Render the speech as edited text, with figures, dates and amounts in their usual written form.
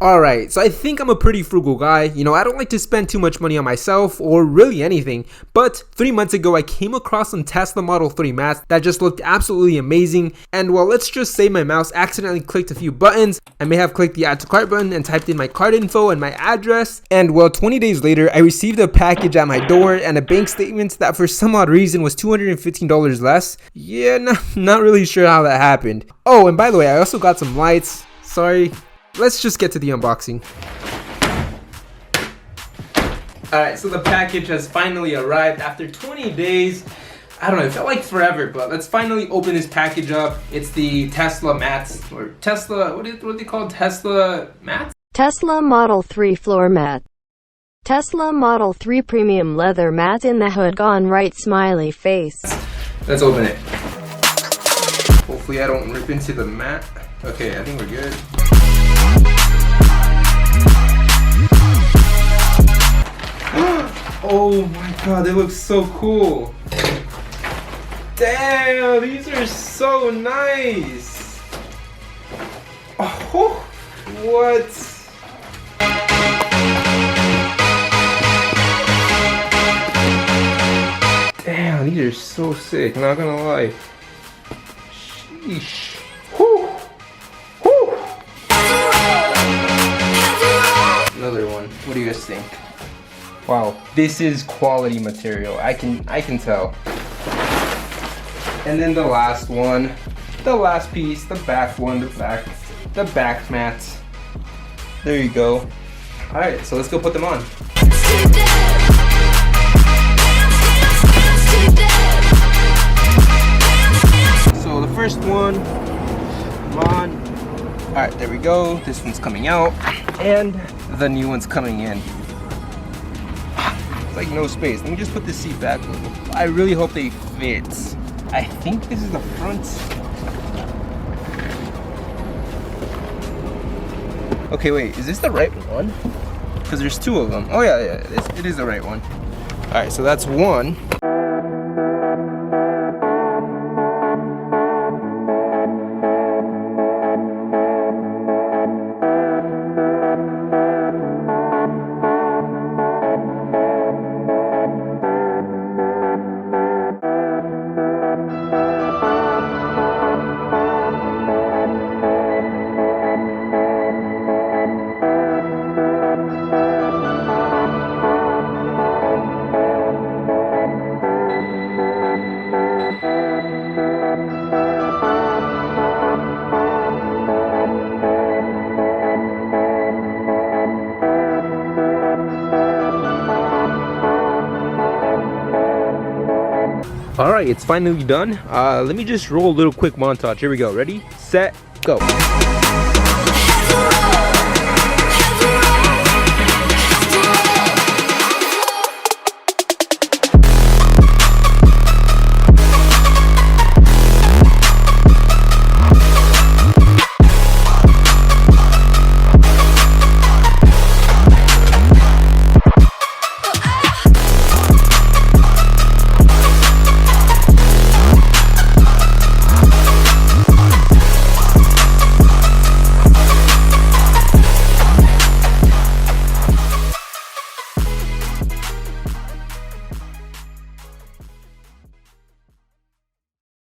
Alright, so I think I'm a pretty frugal guy. You know, I don't like to spend too much money on myself or really anything. But 3 months ago, I came across some Tesla Model 3 mats that just looked absolutely amazing. And well, let's just say my mouse accidentally clicked a few buttons. I may have clicked the add to cart button and typed in my card info and my address. And well, 20 days later, I received a package at my door and a bank statement that for some odd reason was $215 less. Yeah, not really sure how that happened. Oh, and by the way, I also got some lights. Sorry. Let's just get to the unboxing. Alright, so the package has finally arrived after 20 days. I don't know, it felt like forever, but let's finally open this package up. It's the Tesla mats, or Tesla, what are they called? Tesla mats? Tesla Model 3 floor mat. Tesla Model 3 premium leather mat in the hood gone right smiley face. Let's open it. Hopefully I don't rip into the mat. Okay, I think we're good. Oh my god, they look so cool. Damn, these are so nice. Oh, what? Damn, these are so sick, not gonna lie. Sheesh. Whew. Whew. Another one. What do you guys think? Wow, this is quality material. I can tell. And then the last one, the last piece, the back one, the back mats. There you go. All right, so let's go put them on. So the first one, come on. All right, there we go. This one's coming out, and the new one's coming in. Like no space. Let me just put the seat back a little. I really hope they fit. I think this is the front. Okay, wait, is this the right one? Because there's two of them. Oh yeah, it is the right one. All right, so that's one. Alright, it's finally done. Let me just roll a little quick montage. Here we go. Ready, set, go.